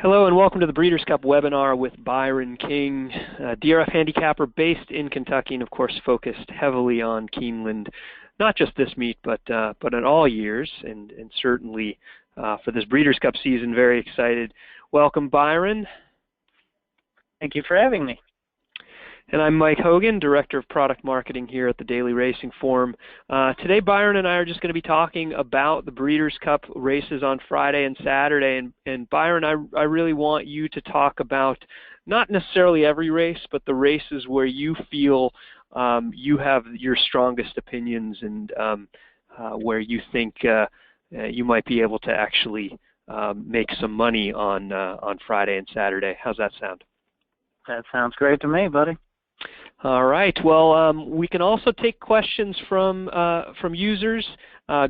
Hello and welcome to the Breeders' Cup webinar with Byron King, DRF handicapper based in Kentucky and of course focused heavily on Keeneland, not just this meet but in all years and certainly for this Breeders' Cup season. Very excited. Welcome, Byron. Thank you for having me. And I'm Mike Hogan, Director of Product Marketing here at the Daily Racing Forum. Today, Byron and I are just going to be talking about the Breeders' Cup races on Friday and Saturday. And Byron, I really want you to talk about not necessarily every race, but the races where you feel you have your strongest opinions and where you think you might be able to actually make some money on Friday and Saturday. How's that sound? That sounds great to me, buddy. All right. Well, we can also take questions from users.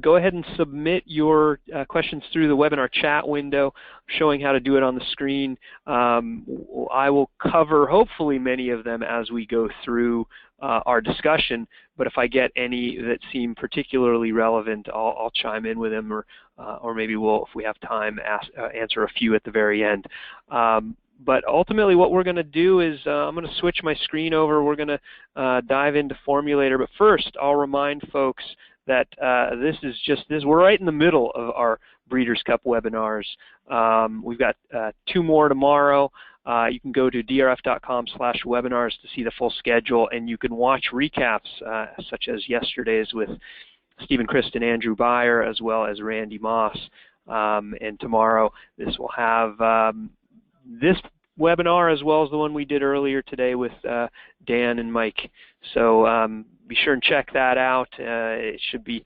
Go ahead and submit your questions through the webinar chat window, showing how to do it on the screen. I will cover hopefully many of them as we go through our discussion. But if I get any that seem particularly relevant, I'll chime in with them, or maybe we'll, if we have time, answer a few at the very end. But ultimately what we're going to do is I'm going to switch my screen over. We're going to dive into Formulator. But first, I'll remind folks that we're right in the middle of our Breeders' Cup webinars. We've got 2 more tomorrow. You can go to drf.com/webinars to see the full schedule, and you can watch recaps such as yesterday's with Stephen Christ and Andrew Beyer, as well as Randy Moss. And tomorrow, this will have this webinar as well as the one we did earlier today with Dan and Mike. So be sure and check that out. It should be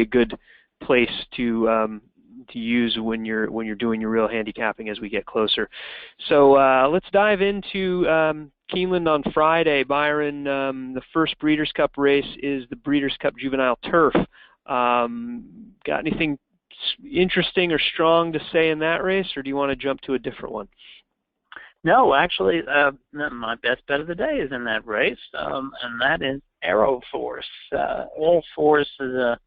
a good place to use when you're doing your real handicapping as we get closer. So let's dive into Keeneland on Friday. Byron, the first Breeders' Cup race is the Breeders' Cup Juvenile Turf. Got anything interesting or strong to say in that race, or do you want to jump to a different one? No, actually, my best bet of the day is in that race, and that is Aeroforce. Aeroforce is a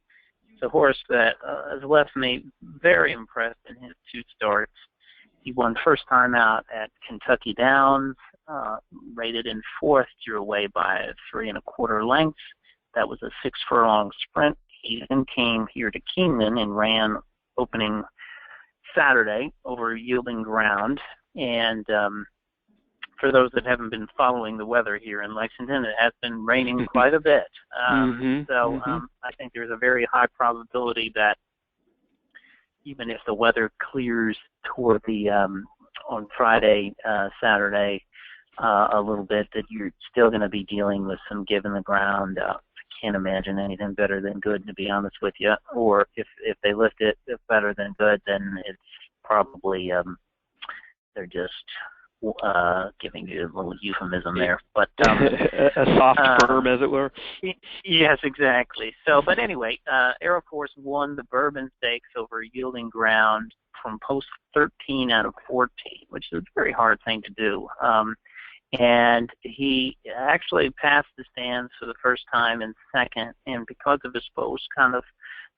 horse that has left me very impressed in his 2 starts. He won first time out at Kentucky Downs, rated in 4th, drew away by 3 1/4 lengths. That was a 6-furlong sprint. He then came here to Keeneland and ran opening Saturday over yielding ground. And for those that haven't been following the weather here in Lexington, it has been raining quite a bit. I think there's a very high probability that even if the weather clears toward the on Friday, Saturday a little bit, that you're still going to be dealing with some give in the ground. I can't imagine anything better than good, to be honest with you. Or if they lift it better than good, then it's probably they're just giving you a little euphemism there, but a soft berm, as it were. Yes, exactly. So, but anyway, Aeroforce won the Bourbon Stakes over yielding ground from post 13 out of 14, which is a very hard thing to do. And he actually passed the stands for the first time in 2nd, and because of his post, kind of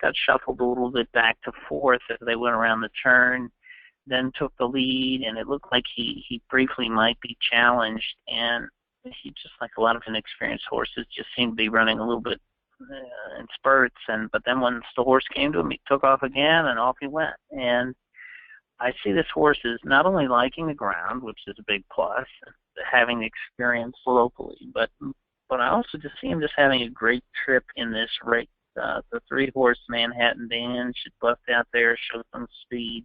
got shuffled a little bit back to 4th as they went around the turn. Then took the lead, and it looked like he briefly might be challenged, and he, just like a lot of inexperienced horses, just seemed to be running a little bit in spurts, but then once the horse came to him, he took off again, and off he went. And I see this horse is not only liking the ground, which is a big plus, having experience locally, but I also just see him just having a great trip in this race. The 3-horse Manhattan Dan should bust out there, show some speed.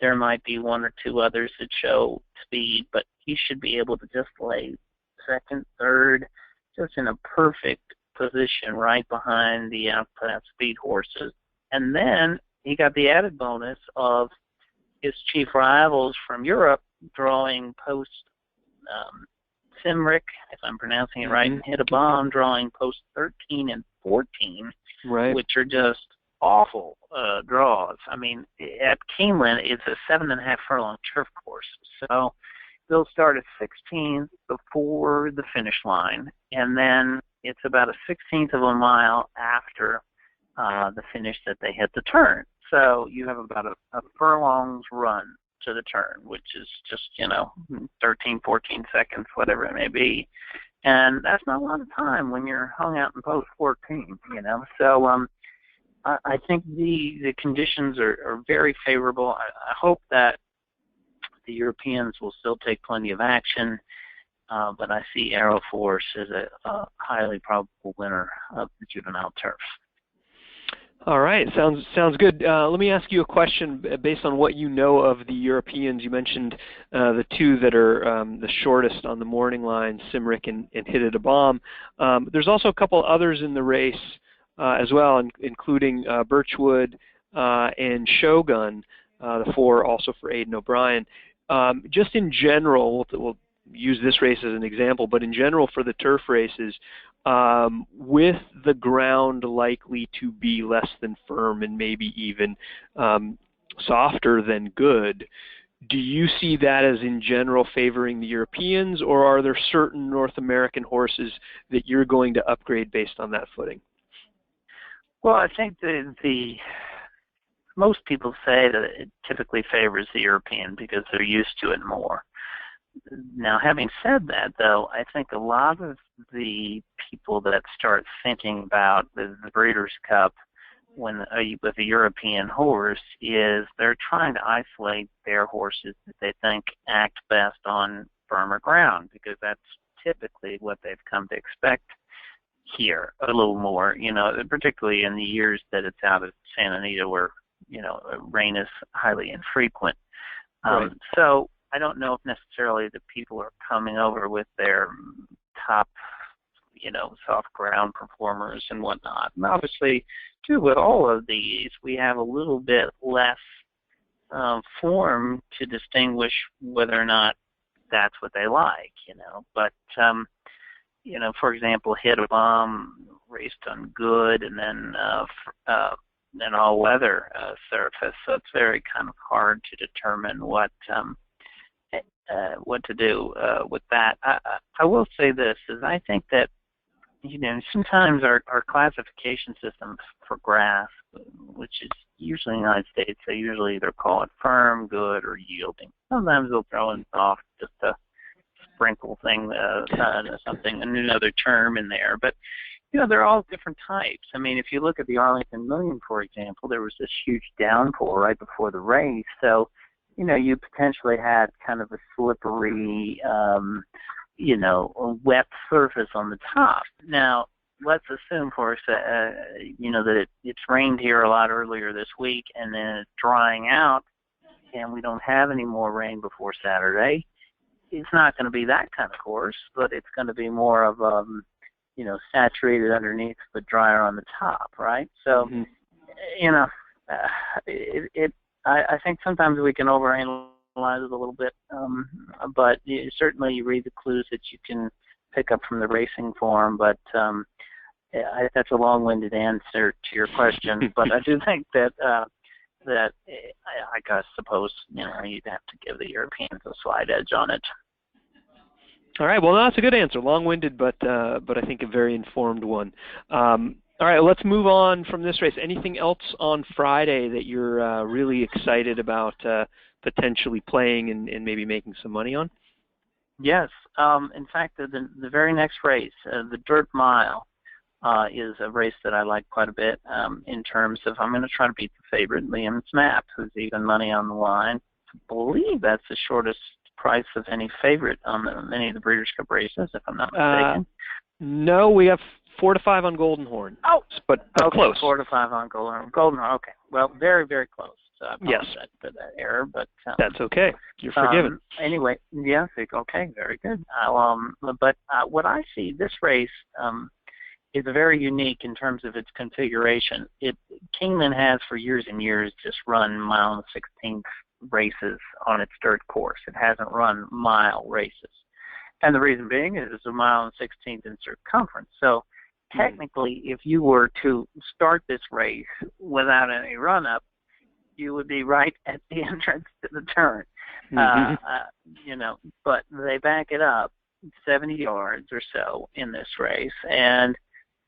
There might be 1 or 2 others that show speed, but he should be able to just lay 2nd, 3rd, just in a perfect position right behind the outclass speed horses. And then he got the added bonus of his chief rivals from Europe drawing post Simric, if I'm pronouncing it right, and Hit a Bomb drawing post 13 and 14, right, which are just awful draws. I mean, at Keeneland, it's a 7.5 furlong turf course, so they'll start at 16th before the finish line, and then it's about a 16th of a mile after the finish that they hit the turn. So you have about a furlong's run to the turn, which is just, 13, 14 seconds, whatever it may be. And that's not a lot of time when you're hung out in post 14, So I think the conditions are very favorable. I hope that the Europeans will still take plenty of action, but I see Aero Force as a highly probable winner of the juvenile turf. All right, sounds good. Let me ask you a question based on what you know of the Europeans. You mentioned the two that are the shortest on the morning line, Simric and Hit It a Bomb. There's also a couple others in the race as well, including Birchwood and Shogun, the four also for Aidan O'Brien. Just in general, we'll use this race as an example, but in general for the turf races, with the ground likely to be less than firm and maybe even softer than good, do you see that as in general favoring the Europeans, or are there certain North American horses that you're going to upgrade based on that footing? Well, I think the most people say that it typically favors the European because they're used to it more. Now, having said that, though, I think a lot of the people that start thinking about the Breeders' Cup with a European horse is they're trying to isolate their horses that they think act best on firmer ground, because that's typically what they've come to expect here a little more, particularly in the years that it's out of Santa Anita where, rain is highly infrequent. Right. So I don't know if necessarily the people are coming over with their top, soft ground performers and whatnot. And obviously, too, with all of these, we have a little bit less form to distinguish whether or not that's what they like, But, for example, Hit a Bomb raced on good and then an all-weather surface, so it's very kind of hard to determine what to do with that. I will say this, is I think that, sometimes our classification system for grass, which is usually in the United States, they usually either call it firm, good, or yielding. Sometimes they'll throw in soft, just a sprinkle thing, another term in there. But, they're all different types. I mean, if you look at the Arlington Million, for example, there was this huge downpour right before the race. So, you potentially had kind of a slippery, a wet surface on the top. Now, let's assume for us, that it's rained here a lot earlier this week, and then it's drying out, and we don't have any more rain before Saturday. It's not going to be that kind of course, but it's going to be more of saturated underneath but drier on the top, right? So, I think sometimes we can overanalyze it a little bit, but certainly you read the clues that you can pick up from the racing form. But that's a long-winded answer to your question. But I do think that I suppose you'd have to give the Europeans a slight edge on it. All right. Well, that's a good answer. Long-winded, but I think a very informed one. All right. Let's move on from this race. Anything else on Friday that you're really excited about potentially playing and maybe making some money on? Yes. In fact, the very next race, the Dirt Mile, is a race that I like quite a bit in terms of I'm going to try to beat the favorite, Liam Snap, who's even money on the line. I believe that's the shortest price of any favorite on any of the Breeders' Cup races, if I'm not mistaken. No, we have 4 to 5 on Golden Horn. Oh, but okay, close. 4 to 5 on Golden Horn. Golden Horn. Okay, well, very, very close. So I apologize for that error, but that's okay. You're forgiven. Anyway, yes, okay, very good. But what I see this race is very unique in terms of its configuration. Kingman has for years and years just run mile and 16th races on its dirt course. It hasn't run mile races. And the reason being is it's a mile and 16th in circumference. So technically, if you were to start this race without any run-up, you would be right at the entrance to the turn. But they back it up 70 yards or so in this race. And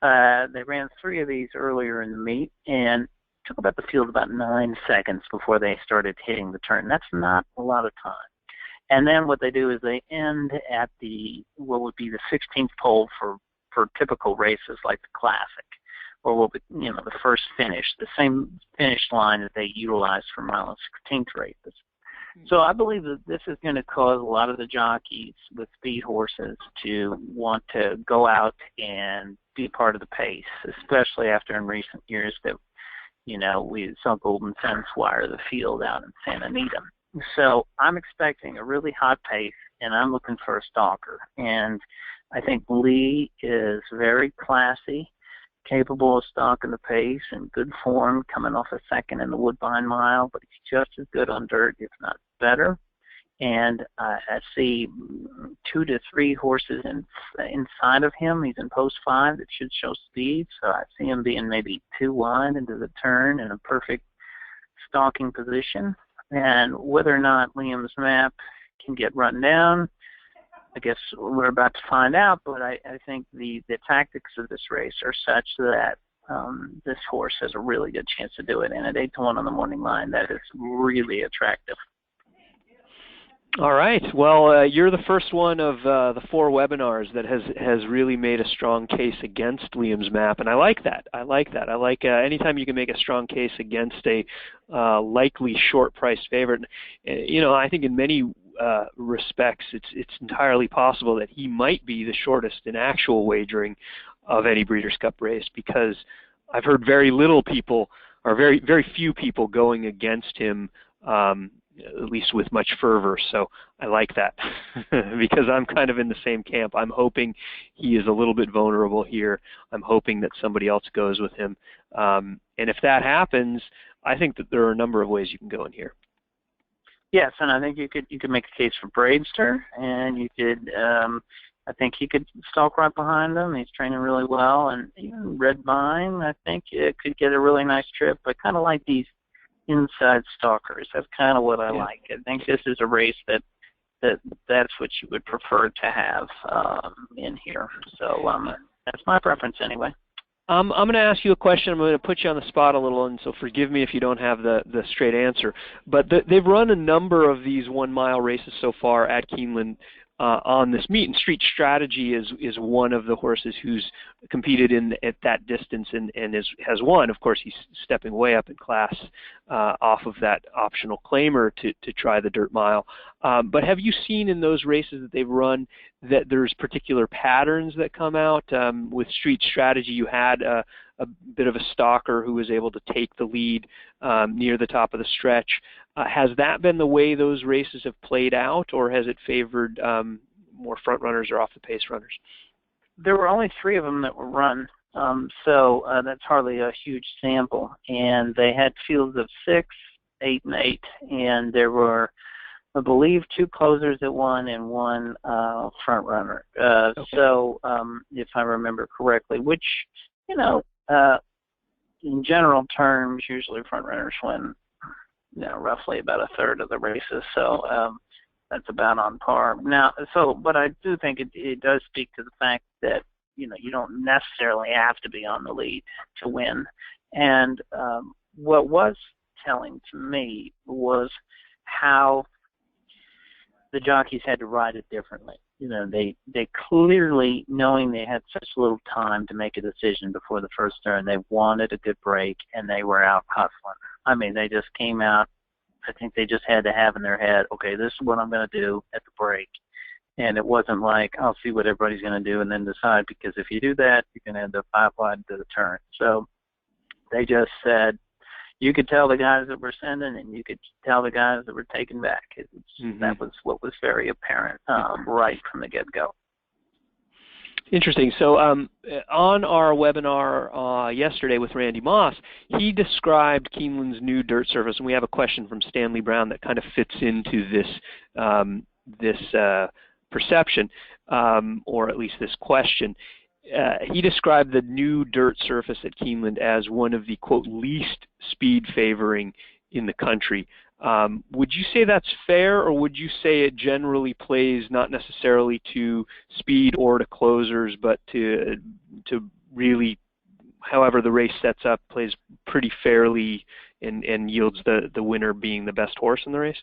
they ran 3 of these earlier in the meet. And took about the field about 9 seconds before they started hitting the turn. That's not a lot of time. And then what they do is they end at what would be the 16th hole for typical races like the Classic, or what would, the first finish, the same finish line that they utilize for mile and 16th races. So I believe that this is going to cause a lot of the jockeys with speed horses to want to go out and be part of the pace, especially after in recent years that, we saw Golden Sense wire the field out in Santa Anita. So I'm expecting a really hot pace, and I'm looking for a stalker. And I think Lee is very classy, capable of stalking the pace, in good form, coming off a second in the Woodbine Mile, but he's just as good on dirt, if not better. And I see 2 to 3 horses inside of him. He's in post 5 that should show speed, so I see him being maybe 2 wide into the turn in a perfect stalking position. And whether or not Liam's map can get run down, I guess we're about to find out, but I think the tactics of this race are such that this horse has a really good chance to do it. And at 8-1 on the morning line, that is really attractive. All right. Well, you're the first one of the 4 webinars that has really made a strong case against Liam's map, and I like that. I like anytime you can make a strong case against a likely short-priced favorite. I think in many respects, it's entirely possible that he might be the shortest in actual wagering of any Breeders' Cup race, because I've heard very little people, or very, very few people, going against him, at least with much fervor. So I like that because I'm kind of in the same camp. I'm hoping he is a little bit vulnerable here. I'm hoping that somebody else goes with him. And if that happens, I think that there are a number of ways you can go in here. Yes, and I think you could make a case for Bravester, and you could I think he could stalk right behind him. He's training really well, and even Red Vine, I think it could get a really nice trip. I kind of like these inside stalkers. That's kind of what I like. I think this is a race that's what you would prefer to have in here. So that's my preference anyway. I'm going to ask you a question. I'm going to put you on the spot a little, and so forgive me if you don't have the straight answer. But they've run a number of these 1-mile races so far at Keeneland on this meet, and Street Strategy is one of the horses who's competed at that distance and has won. Of course, he's stepping way up in class off of that optional claimer to try the dirt mile. But have you seen in those races that they've run that there's particular patterns that come out? With Street Strategy, you had a bit of a stalker who was able to take the lead near the top of the stretch. Has that been the way those races have played out, or has it favored more front runners or off the pace runners? There were only 3 of them that were run, so that's hardly a huge sample. And they had fields of 6, 8, and 8, and there were, I believe, 2 closers that won and 1 front runner. Okay. So if I remember correctly, which, in general terms, usually front runners win, roughly about a third of the races. So that's about on par. Now, but I do think it does speak to the fact that, you don't necessarily have to be on the lead to win. And what was telling to me was how the jockeys had to ride it differently. They clearly, knowing they had such little time to make a decision before the first turn, they wanted a good break, and they were out hustling. I mean, they just came out. I think they just had to have in their head, okay, this is what I'm going to do at the break. And it wasn't like, I'll see what everybody's going to do and then decide, because if you do that, you can end up 5 wide into the turn. So they just said, you could tell the guys that were sending, and you could tell the guys that were taking back. That was what was very apparent right from the get-go. Interesting. So on our webinar yesterday with Randy Moss, he described Keeneland's new dirt surface, and we have a question from Stanley Brown that kind of fits into this perception, or at least this question. He described the new dirt surface at Keeneland as one of the, quote, least speed favoring in the country. Would you say that's fair, or would you say it generally plays not necessarily to speed or to closers, but to really, however the race sets up, plays pretty fairly and yields the winner being the best horse in the race?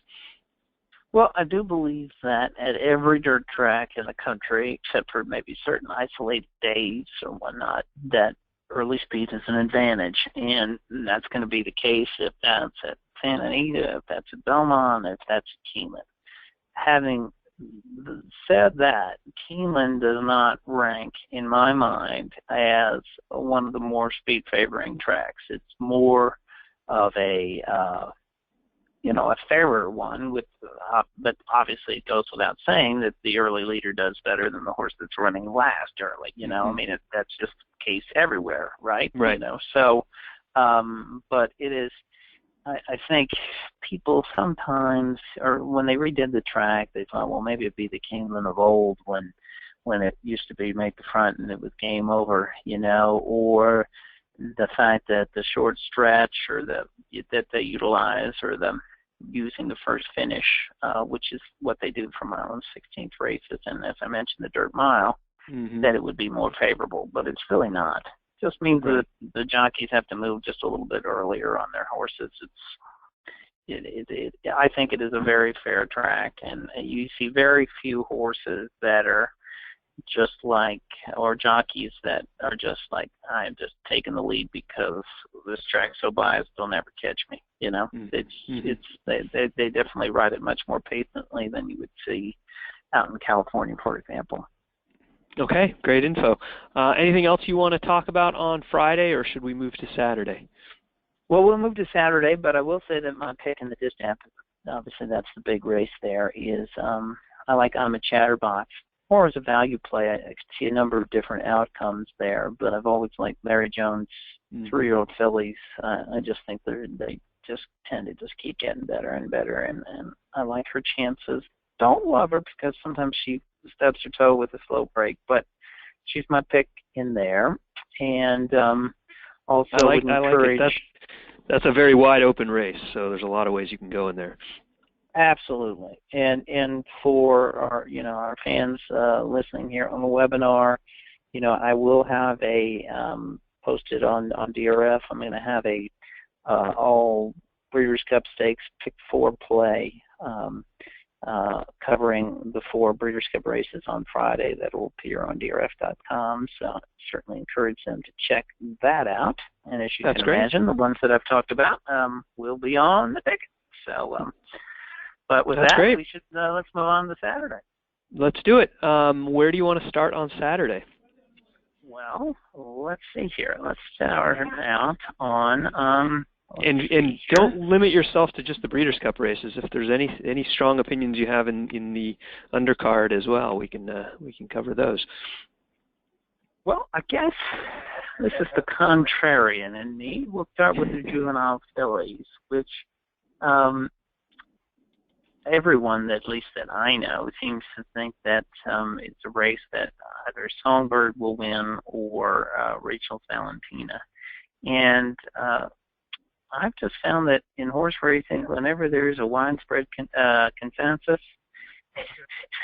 Well, I do believe that at every dirt track in the country, except for maybe certain isolated days or whatnot, that early speed is an advantage, and that's going to be the case if that's at Santa Anita, if that's at Belmont, if that's at Keeneland. Having said that, Keeneland does not rank, in my mind, as one of the more speed-favoring tracks. It's more of a a fairer one, but obviously it goes without saying that the early leader does better than the horse that's running last early. I mean, that's just the case everywhere, right? Right. So, but it is. I think people sometimes, or when they redid the track, they thought, well, maybe it'd be the Keeneland of old when it used to be make the front and it was game over, or the fact that the short stretch or that they utilize, or the using the first finish, which is what they do for mile and 16th races, and as I mentioned, the dirt mile, that it would be more favorable, but it's really not. It just means that the jockeys have to move just a little bit earlier on their horses. I think it is a very fair track, and you see very few horses that are just like, or jockeys that are just like, I'm just taking the lead because this track's so biased, they'll never catch me. They definitely ride it much more patiently than you would see out in California, for example. Okay, great info. Anything else you want to talk about on Friday, or should we move to Saturday? Well, we'll move to Saturday, but I will say that my pick in the distaff, obviously that's the big race there, is I like I'm a Chatterbox. Or as a value play, I see a number of different outcomes there, but I've always liked Larry Jones' 3-year-old fillies. I just think they just tend to just keep getting better and better, and I like her chances. Don't love her because sometimes she stubs her toe with a slow break, but she's my pick in there. And also I like encourage. it. That's a very wide open race, so there's a lot of ways you can go in there. Absolutely, and for our fans listening here on the webinar, I will have a posted on DRF. I'm going to have a all Breeders' Cup Stakes Pick 4 play covering the 4 Breeders' Cup races on Friday that will appear on DRF.com. So I certainly encourage them to check that out. And as you can imagine, the ones that I've talked about will be on the ticket. So. But with that, we should let's move on to Saturday. Let's do it. Where do you want to start on Saturday? Well, let's see here. Let's start out on. And don't limit yourself to just the Breeders' Cup races. If there's any strong opinions you have in the undercard as well, we can cover those. Well, I guess this is the contrarian in me. We'll start with the juvenile fillies, which. Everyone, at least that I know, seems to think that it's a race that either Songbird will win or Rachel's Valentina. And I've just found that in horse racing, whenever there's a widespread consensus,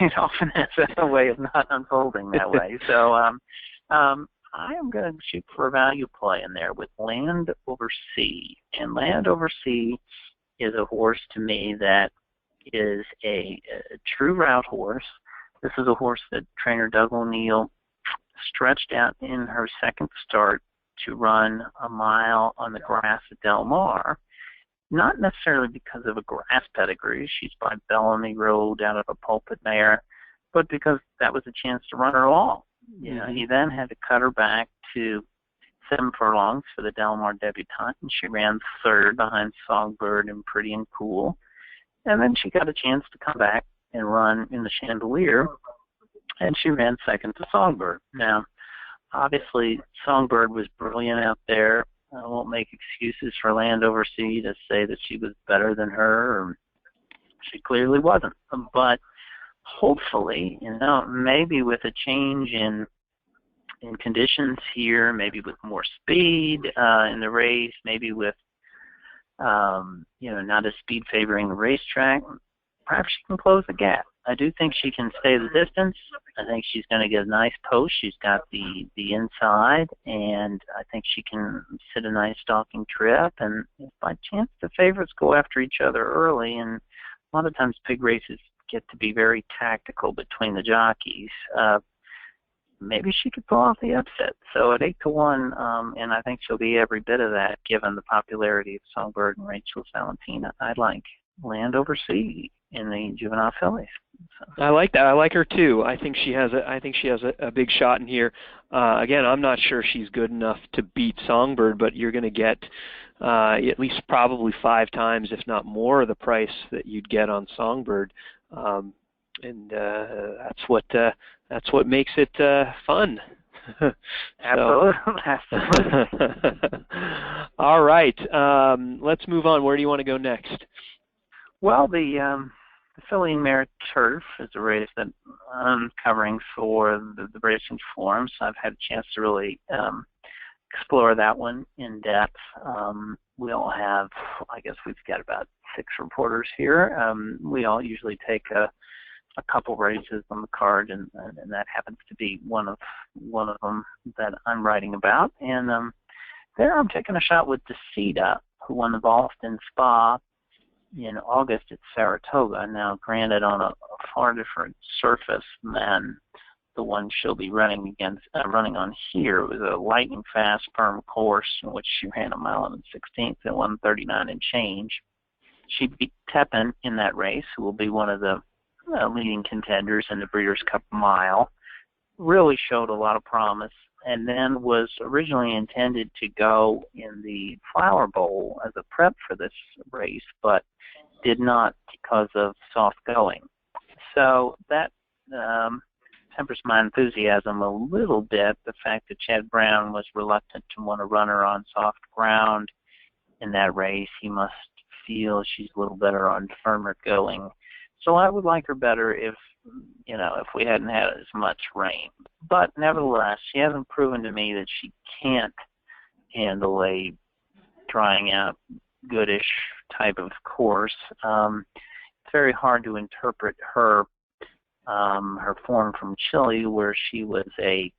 it often has a way of not unfolding that way. So I am going to shoot for a value play in there with Land Over Sea. And Land Over Sea is a horse to me that is a true route horse. This is a horse that trainer Doug O'Neill stretched out in her second start to run a mile on the grass at Del Mar, not necessarily because of a grass pedigree. She's by Bellamy Road out of a pulpit mare, but because that was a chance to run her long. He then had to cut her back to 7 furlongs for the Del Mar debutante, and she ran third behind Songbird and Pretty and Cool. And then she got a chance to come back and run in the Chandelier, and she ran second to Songbird. Now, obviously, Songbird was brilliant out there. I won't make excuses for Land Over Sea to say that she was better than her. Or she clearly wasn't. But hopefully, maybe with a change in conditions here, maybe with more speed in the race, maybe with not a speed favoring racetrack, perhaps she can close the gap. I do think she can stay the distance. I think she's going to get a nice post. She's got the inside, and I think she can sit a nice stalking trip. And if by chance the favorites go after each other early, and a lot of times pig races get to be very tactical between the jockeys, maybe she could pull off the upset. So at 8-1, and I think she'll be every bit of that given the popularity of Songbird and Rachel's Valentina. I'd like Land Over Sea in the juvenile fillies. So. I like that. I like her too. I think she has a big shot in here. Again, I'm not sure she's good enough to beat Songbird, but you're going to get at least probably 5 times, if not more, the price that you'd get on Songbird, and that's what makes it fun. Absolutely. All right. Let's move on. Where do you want to go next? Well, the filly and mare turf is a race that I'm covering for the Racing Forums. I've had a chance to really explore that one in depth. We'll have, I guess we've got about 6 reporters here. We all usually take a couple races on the card, and that happens to be one of them that I'm writing about. And there I'm taking a shot with Decida, who won the Boston Spa in August at Saratoga. Now, granted, on a far different surface than the one she'll be running on here. It was a lightning fast, firm course in which she ran a mile and 16th at 1:39 and change. She beat Tepin in that race, who will be one of the leading contenders in the Breeders' Cup Mile. Really showed a lot of promise, and then was originally intended to go in the Flower Bowl as a prep for this race, but did not because of soft going. So that tempers my enthusiasm a little bit, the fact that Chad Brown was reluctant to want to run her on soft ground in that race. He must feel she's a little better on firmer going. So I would like her better if we hadn't had as much rain. But nevertheless, she hasn't proven to me that she can't handle a drying out, goodish type of course. It's very hard to interpret her form from Chile, where she was a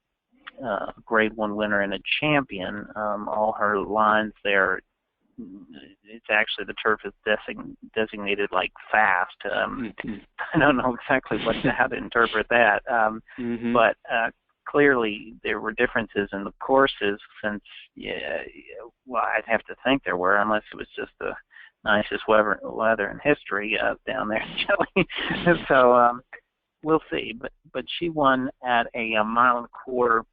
Grade 1 winner and a champion. All her lines there, it's actually, the turf is designated like fast. I don't know exactly how to interpret that, but clearly there were differences in the courses, since I'd have to think there were, unless it was just the nicest weather in history down there in Chile. So we'll see. But she won at a mile and a quarter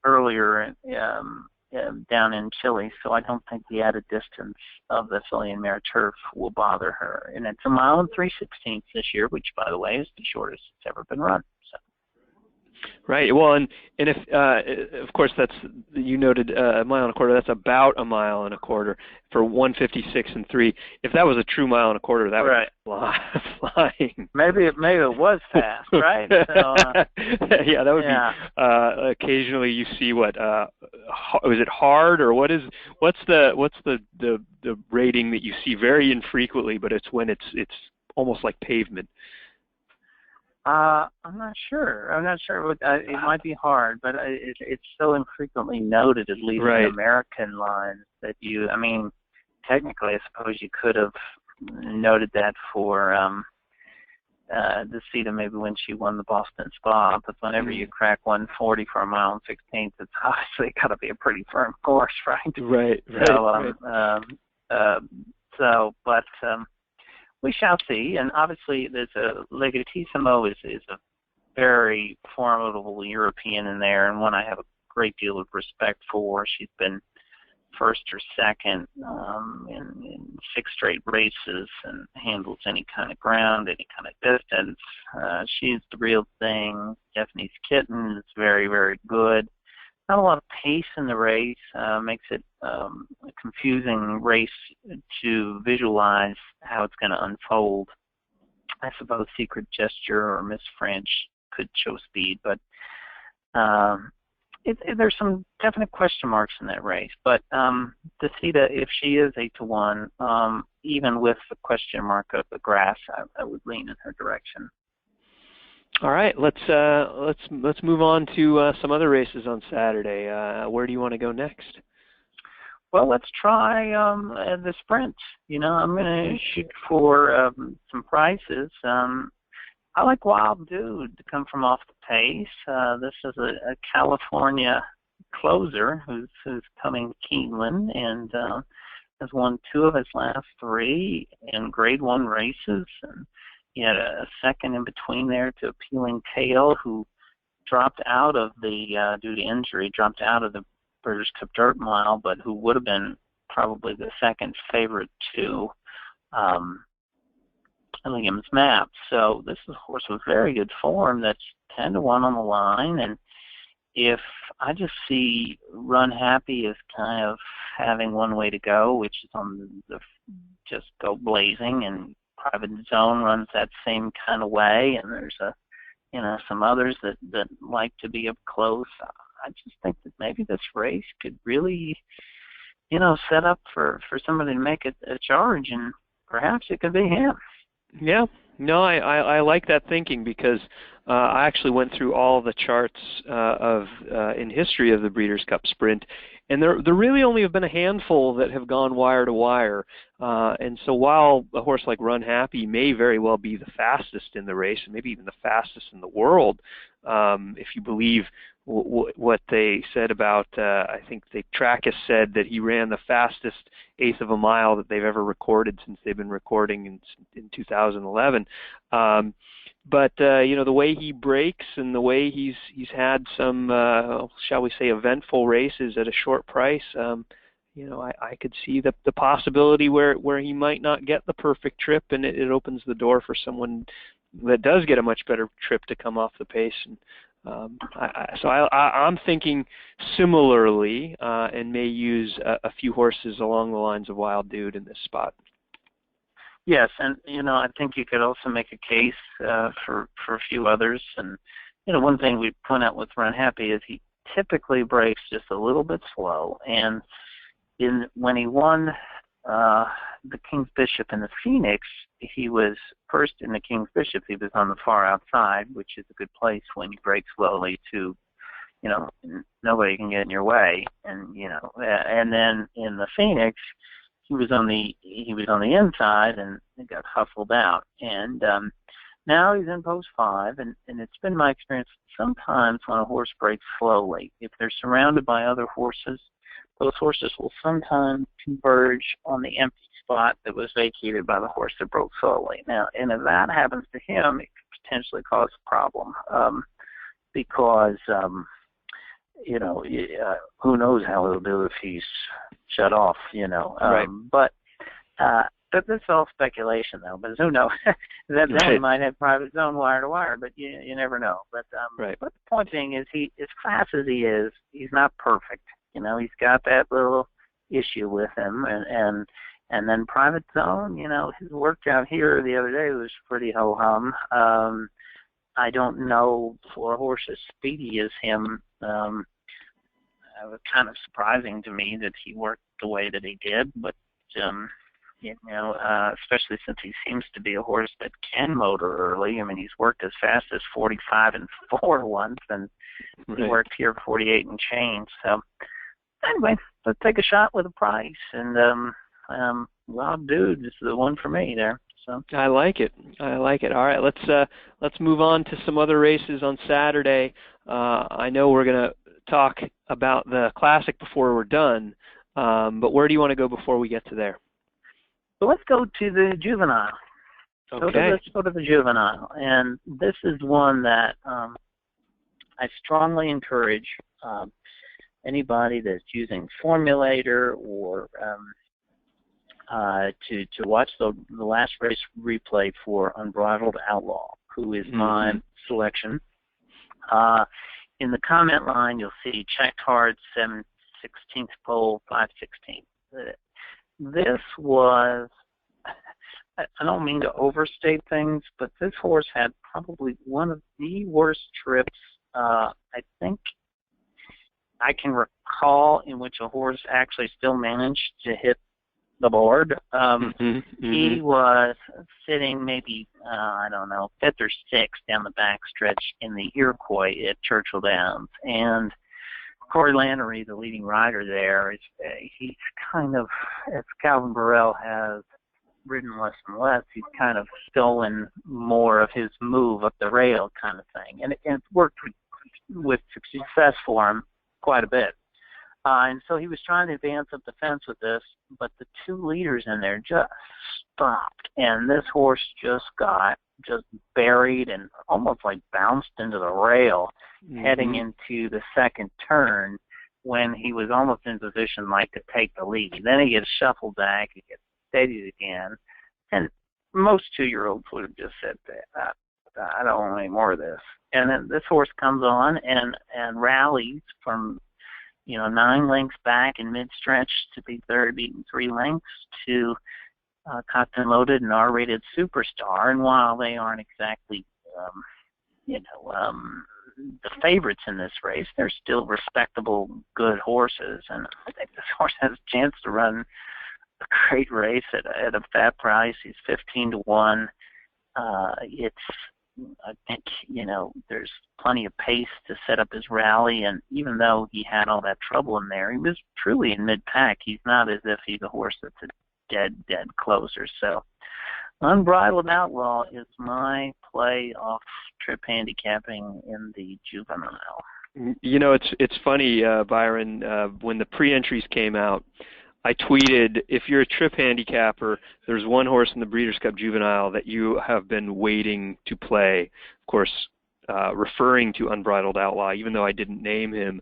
earlier down in Chile, so I don't think the added distance of the filly and mare turf will bother her. And it's a mile and 3/16 this year, which, by the way, is the shortest it's ever been run. So. Right. Well, and if of course that's, you noted a mile and a quarter. That's about a mile and a quarter for 1:56 and 3. If that was a true mile and a quarter, that would be flying. Maybe it was fast, right? So, yeah, that would be. Occasionally, you see what was it hard, or what's the rating that you see very infrequently, but it's when it's almost like pavement. I'm not sure. It might be hard, but it's so infrequently noted, at least in American lines, that technically, I suppose you could have noted that for the Decida, maybe when she won the Boston Spa, but whenever you crack 140 for a mile and 16th, it's obviously got to be a pretty firm course, right? Right. We shall see, and obviously there's a Legatissimo is a very formidable European in there, and one I have a great deal of respect for. She's been first or second in 6 straight races and handles any kind of ground, any kind of distance. She's the real thing. Stephanie's Kitten is very, very good. Not a lot of pace in the race, makes it a confusing race to visualize how it's going to unfold. I suppose Secret Gesture or Miss French could show speed, but there's some definite question marks in that race. But Decida, if she is 8-1, even with the question mark of the grass, I would lean in her direction. All right, let's move on to some other races on Saturday. Where do you want to go next? Well, let's try the sprint. I'm going to shoot for some prices. I like Wild Dude to come from off the pace. This is a California closer who's coming to Keeneland and has won 2 of his last 3 in Grade 1 races. And he had a second in between there to Appealing Tale, who dropped out of the, due to injury, dropped out of the British Cup Dirt Mile, but who would have been probably the second favorite to Williams Map. So this is a horse with very good form that's 10-1 on the line. And if I just see Run Happy as kind of having one way to go, which is on the just go blazing, and Private Zone runs that same kind of way, and there's some others that like to be up close. I just think that maybe this race could really, set up for somebody to make a charge, and perhaps it could be him. Yeah, no, I like that thinking, because I actually went through all the charts in history of the Breeders' Cup Sprint, and there really only have been a handful that have gone wire to wire. And so while a horse like Run Happy may very well be the fastest in the race, and maybe even the fastest in the world, if you believe what they said about, I think the track has said that he ran the fastest eighth of a mile that they've ever recorded since they've been recording in 2011. But the way he breaks and the way he's had some, shall we say, eventful races at a short price, I could see the possibility where he might not get the perfect trip, and it opens the door for someone that does get a much better trip to come off the pace. And I'm thinking similarly, and may use a few horses along the lines of Wild Dude in this spot. Yes, and I think you could also make a case for a few others. And one thing we point out with Run Happy is he typically breaks just a little bit slow. And when he won the King's Bishop and the Phoenix, he was first in the King's Bishop. He was on the far outside, which is a good place when you break slowly to, nobody can get in your way. And and then in the Phoenix, he was on the inside and got hustled out. And now he's in post 5, and it's been my experience sometimes when a horse breaks slowly, if they're surrounded by other horses, those horses will sometimes converge on the empty spot that was vacated by the horse that broke slowly. Now, and if that happens to him, it could potentially cause a problem, because who knows how he'll do if he's shut off, Right. But that's all speculation, though. But who knows? That Right. He might have Private Zone wire to wire, but you never know. But Right. but the point being is, he, as fast as he is, he's not perfect. He's got that little issue with him, and then Private Zone, his workout here the other day was pretty ho hum. I don't know, for a horse as speedy as him. It was kind of surprising to me that he worked the way that he did, but especially since he seems to be a horse that can motor early. I mean, he's worked as fast as 45 and 4 once, and he worked here 48 and change. So anyway, let's take a shot with a price, and Wild Dude is the one for me there. So I like it. All right, let's move on to some other races on Saturday. I know we're going to talk about the Classic before we're done, but where do you want to go before we get to there? So let's go to the Juvenile. Okay. Let's go to the Juvenile, and this is one that I strongly encourage anybody that's using Formulator or to watch the last race replay for Unbridled Outlaw, who is my selection. In the comment line, you'll see check card 7/16 pole 5/16. This was, I don't mean to overstate things, but this horse had probably one of the worst trips I think I can recall, in which a horse actually still managed to hit the board. Mm-hmm. He was sitting maybe, I don't know, fifth or sixth down the backstretch in the Iroquois at Churchill Downs. And Corey Lannery, the leading rider there, he's kind of, as Calvin Burrell has ridden less and less, he's kind of stolen more of his move up the rail kind of thing. And it's worked with success for him quite a bit. And so he was trying to advance up the fence with this, but the two leaders in there just stopped. And this horse just got buried and almost like bounced into the rail heading into the second turn when he was almost in position like to take the lead. Then he gets shuffled back, he gets steadied again. And most 2-year-olds would have just said, I don't want any more of this. And then this horse comes on and rallies from 9 lengths back in mid-stretch to be third, beaten 3 lengths to Cocked and Loaded and R-Rated Superstar. And while they aren't exactly, the favorites in this race, they're still respectable, good horses. And I think this horse has a chance to run a great race at a fat price. He's 15-1. I think, there's plenty of pace to set up his rally, and even though he had all that trouble in there, he was truly in mid-pack. He's not as if he's a horse that's a dead closer. So Unbridled Outlaw is my play off trip handicapping in the juvenile. It's funny, Byron, when the pre-entries came out, I tweeted, if you're a trip handicapper, there's one horse in the Breeders' Cup Juvenile that you have been waiting to play. Of course, referring to Unbridled Outlaw, even though I didn't name him,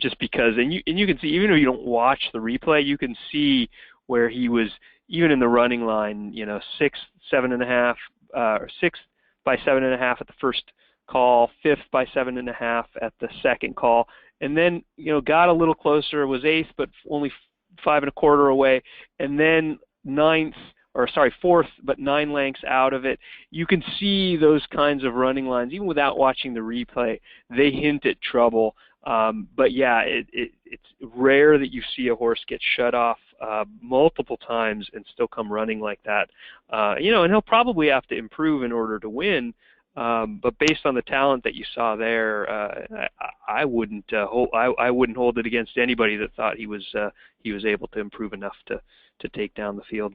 just because, and you can see, even though you don't watch the replay, you can see where he was, even in the running line, 6, 7.5, or 6 by 7.5 at the first call, 5th by 7.5 at the second call, and then, got a little closer, was 8th, but only 5.25 away, and then 4th, but 9 lengths out of it. You can see those kinds of running lines, even without watching the replay. They hint at trouble. But yeah, it's rare that you see a horse get shut off multiple times and still come running like that. And he'll probably have to improve in order to win. But based on the talent that you saw there, I wouldn't hold it against anybody that thought he was able to improve enough to take down the field.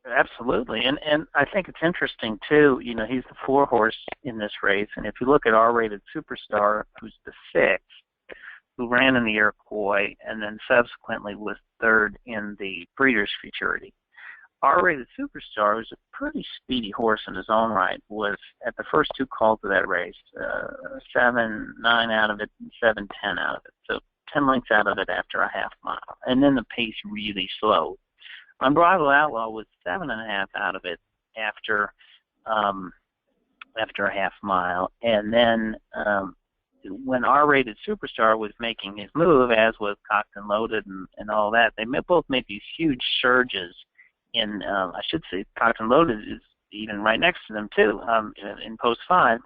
Absolutely, and I think it's interesting too. He's the 4 horse in this race, and if you look at R-Rated Superstar, who's the 6th, who ran in the Iroquois and then subsequently was 3rd in the Breeders' Futurity. R-Rated Superstar was a pretty speedy horse in his own right, was at the first 2 calls of that race, 7-9 out of it, 7-10 out of it. So 10 lengths out of it after a half mile. And then the pace really slowed. Unbridled Outlaw was 7.5 out of it after a half mile. And then when R-Rated Superstar was making his move, as was Cocked and Loaded and all that, they both made these huge surges. I should say, Cocked and Loaded is even right next to them too. In post 5,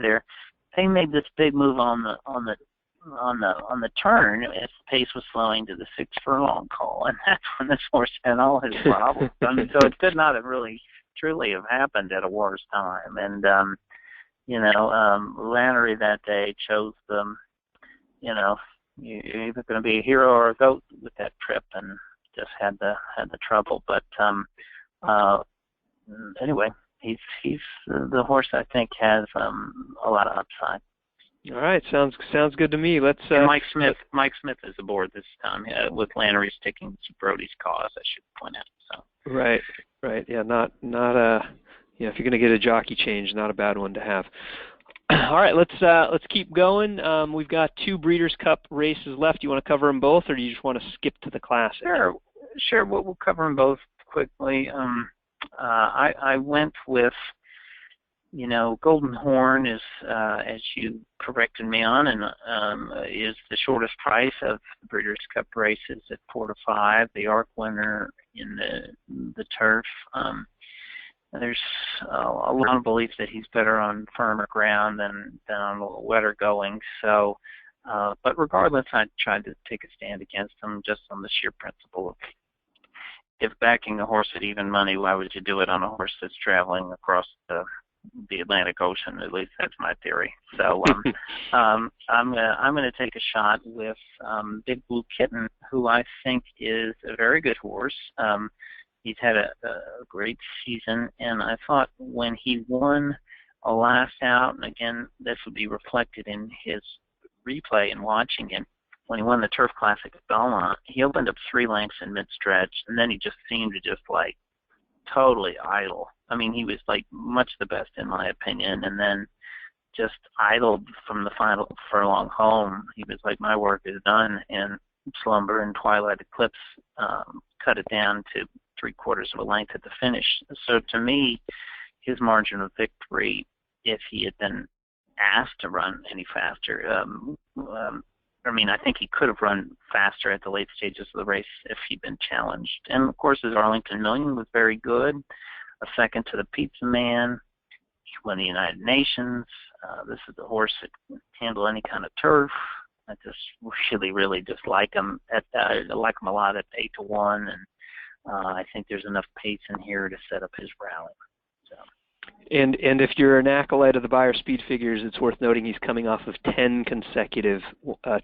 they made this big move on the turn as the pace was slowing to the 6 furlong call, and that's when this horse had all his problems. So it could not have really truly have happened at a worse time. And Lannery that day chose you're either going to be a hero or a goat with that trip, and just had the trouble. But anyway, he's the horse I think has a lot of upside. All right, sounds good to me. Let's. Mike Smith is aboard this time with Lannery sticking to Brody's cause, I should point out. So. Right. Yeah, not if you're going to get a jockey change, not a bad one to have. All right, let's keep going. We've got 2 Breeders' Cup races left. Do you want to cover them both, or do you just want to skip to the Classic? Sure. We'll cover them both quickly. I went with, Golden Horn is, as you corrected me on, and is the shortest price of the Breeders' Cup races at 4-5. The ARC winner in the turf. There's a lot of belief that he's better on firmer ground than on a little wetter going. So, but regardless, I tried to take a stand against him just on the sheer principle of if backing a horse at even money, why would you do it on a horse that's traveling across the Atlantic Ocean? At least that's my theory. So I'm gonna take a shot with Big Blue Kitten, who I think is a very good horse. He's had a great season, and I thought when he won a last out, and again this would be reflected in his replay and watching it, when he won the Turf Classic at Belmont, he opened up 3 lengths in mid-stretch, and then he just seemed to just like totally idle. I mean, he was like much the best in my opinion, and then just idled from the final furlong home. He was like, my work is done, and Slumber and Twilight Eclipse cut it down to 3/4 of a length at the finish. So to me, his margin of victory, if he had been asked to run any faster, I mean, I think he could have run faster at the late stages of the race if he'd been challenged. And, of course, his Arlington Million was very good, a second to the Pizza Man. He won the United Nations. This is the horse that can handle any kind of turf. I just really, really just like him. I like him a lot at 8-1, and I think there's enough pace in here to set up his rally. So. And if you're an acolyte of the Beyer Speed Figures, it's worth noting he's coming off of 10 consecutive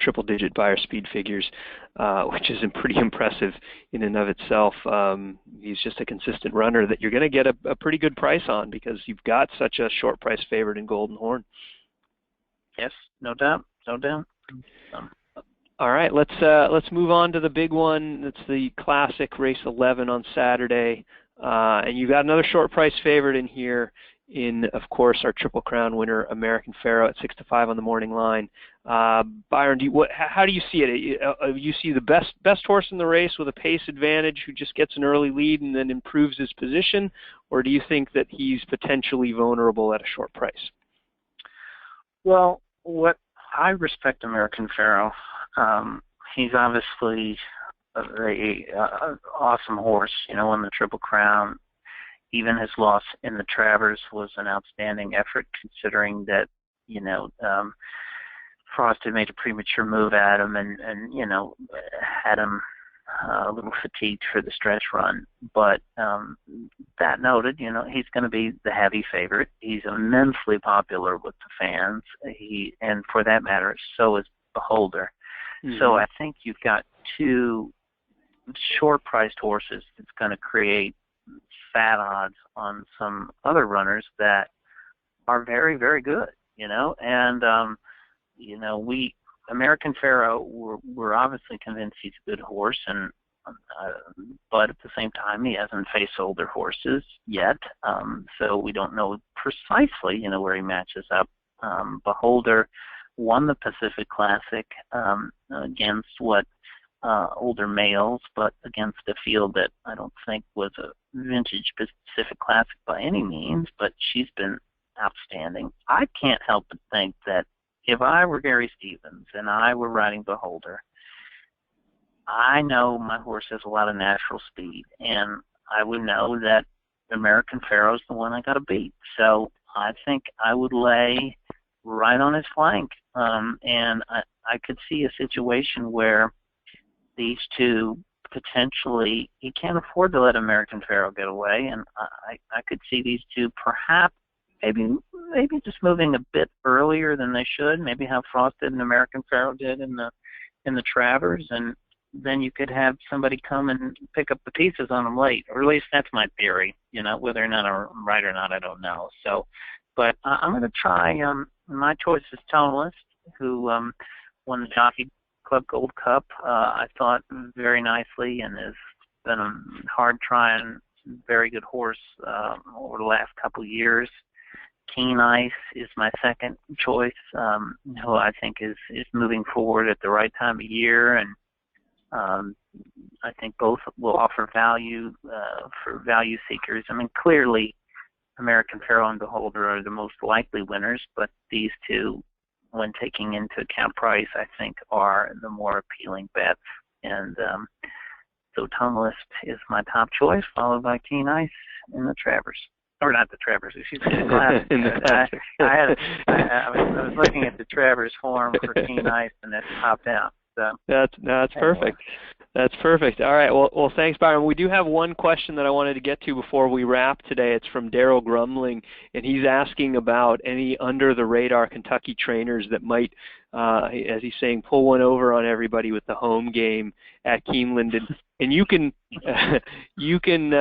triple-digit Beyer Speed Figures, which is pretty impressive in and of itself. He's just a consistent runner that you're going to get a pretty good price on because you've got such a short price favorite in Golden Horn. Yes, no doubt, no doubt. All right, let's move on to the big one. It's the Classic Race 11 on Saturday. And you've got another short price favorite in here in, of course, our Triple Crown winner, American Pharoah, at 6-5 on the morning line. Byron, how do you see it? You see the best horse in the race with a pace advantage who just gets an early lead and then improves his position, or do you think that he's potentially vulnerable at a short price? Well, I respect American Pharoah. He's obviously a very awesome horse, won the Triple Crown. Even his loss in the Travers was an outstanding effort, considering that, Frost had made a premature move at him and had him a little fatigued for the stretch run. But that noted, he's going to be the heavy favorite. He's immensely popular with the fans. And for that matter, so is Beholder. Mm-hmm. So I think you've got 2 short-priced horses that's going to create fat odds on some other runners that are very, very good, and we American Pharoah, we're obviously convinced he's a good horse, and but at the same time he hasn't faced older horses yet, so we don't know precisely where he matches up. Beholder won the Pacific Classic against older males, but against a field that I don't think was a vintage Pacific Classic by any means, but she's been outstanding. I can't help but think that if I were Gary Stevens and I were riding Beholder, I know my horse has a lot of natural speed, and I would know that American Pharoah's the one I got to beat. So I think I would lay right on his flank, and I could see a situation where these 2 potentially, he can't afford to let American Pharoah get away, and I could see these 2 perhaps maybe just moving a bit earlier than they should, maybe how Frost did and American Pharoah did in the Travers, and then you could have somebody come and pick up the pieces on them late, or at least that's my theory. Whether or not I'm right or not, I don't know. So, but I'm going to try. My choice is Tonalist, who won the Jockey Club Gold Cup, I thought, very nicely, and has been a hard-trying, very good horse over the last couple of years. Keen Ice is my second choice, who I think is moving forward at the right time of year, and I think both will offer value for value seekers. I mean, clearly, American Pharoah and Beholder are the most likely winners, but these 2, when taking into account price, I think are the more appealing bets. And so Tonalist is my top choice, followed by Keen Ice in the Travers. Or not the Travers, excuse me, the Classic. I was looking at the Travers form for Keen Ice, and that popped out. So that's perfect. That's perfect. All right. Well, thanks, Byron. We do have one question that I wanted to get to before we wrap today. It's from Daryl Grumling, and he's asking about any under-the-radar Kentucky trainers that might, as he's saying, pull one over on everybody with the home game at Keeneland. And you can, you can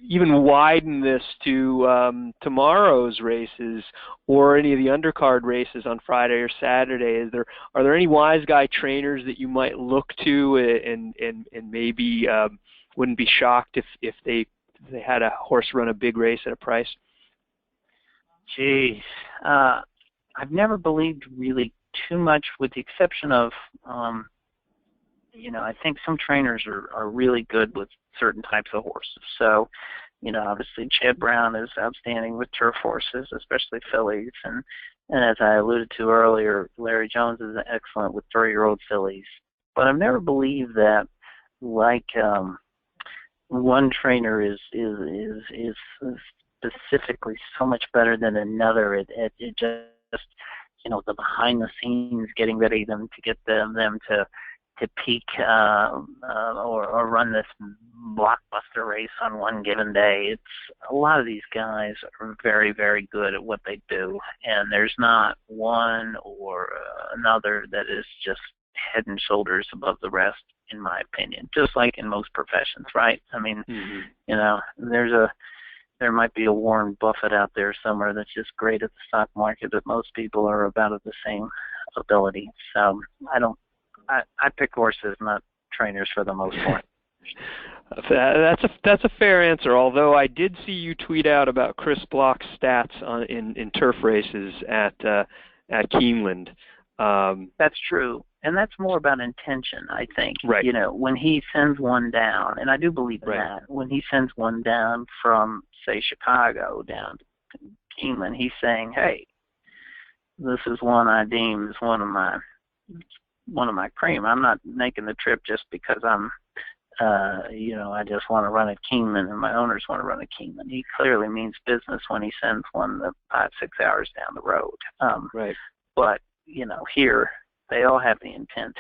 even widen this to tomorrow's races or any of the undercard races on Friday or Saturday. Are there any wise guy trainers that you might look to and maybe wouldn't be shocked if they had a horse run a big race at a price? Geez, I've never believed really too much, with the exception of I think some trainers are really good with certain types of horses. So, obviously Chad Brown is outstanding with turf horses, especially fillies. And as I alluded to earlier, Larry Jones is excellent with 3-year-old fillies. But I've never believed that, like, one trainer is specifically so much better than another. It just, the behind the scenes, getting ready to get them to peak or run this blockbuster race on one given day. It's a lot of these guys are very, very good at what they do, and there's not one or another that is just head and shoulders above the rest, in my opinion, just like in most professions, right? I mean, there might be a Warren Buffett out there somewhere that's just great at the stock market, but most people are about of the same ability. So I pick horses, not trainers, for the most part. That's a fair answer. Although I did see you tweet out about Chris Block's stats in turf races at Keeneland. That's true, and that's more about intention, I think. Right. When he sends one down, and I do believe in that. When he sends one down from, say, Chicago down to Keeneland, he's saying, "Hey, this is one I deem as one of my cream. I'm not making the trip just because I'm, I just want to run at Keeneland and my owners want to run at Keeneland." He clearly means business when he sends one 5-6 hours down the road. Right. But, here they all have the intent.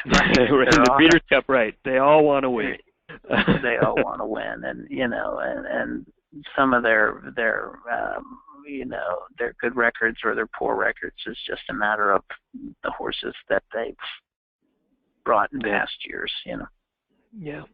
Right. In the Breeders' Cup, right. They all want to win. They all want to win. And, and some of their good records or their poor records is just a matter of the horses that they've brought in past years, Yeah.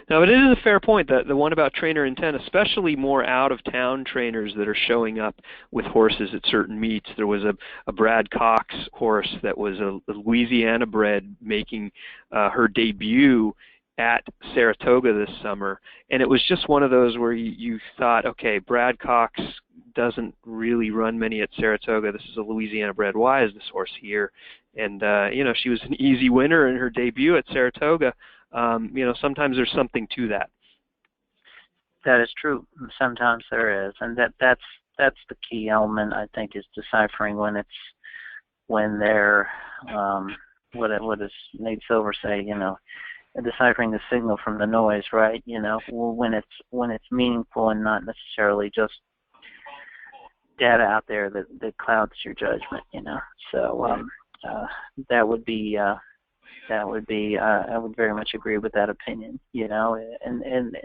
Now, it is a fair point, the one about trainer intent, especially more out-of-town trainers that are showing up with horses at certain meets. There was a Brad Cox horse that was a Louisiana bred making her debut at Saratoga this summer, and it was just one of those where you thought, okay, Brad Cox doesn't really run many at Saratoga. This is a Louisiana bred. Why is this horse here? And she was an easy winner in her debut at Saratoga. Sometimes there's something to that. That is true. Sometimes there is, and that's the key element, I think, is deciphering when they're what does Nate Silver say? Deciphering the signal from the noise, right? When it's meaningful and not necessarily just data out there that clouds your judgment. So that would be. I would very much agree with that opinion, and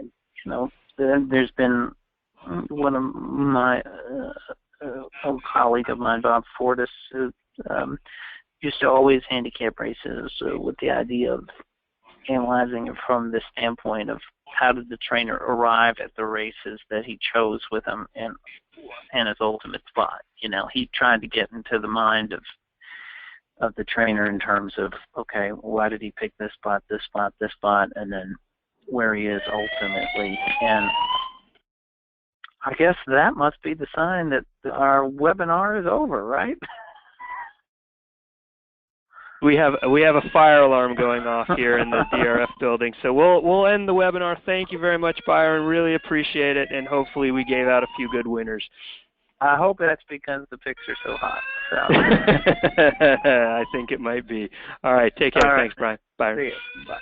there's been one of my old colleague of mine, Bob Fortis, who used to always handicap races with the idea of analyzing it from the standpoint of how did the trainer arrive at the races that he chose with him and his ultimate spot. He tried to get into the mind of the trainer in terms of, okay, why did he pick this spot, and then where he is ultimately. And I guess that must be the sign that our webinar is over, right? We have a fire alarm going off here in the DRF building, so we'll end the webinar. Thank you very much, Byron. Really appreciate it, and hopefully we gave out a few good winners. I hope that's because the picks are so hot. So. I think it might be. All right, take care. All right. Thanks, Brian. Bye. See you. Bye.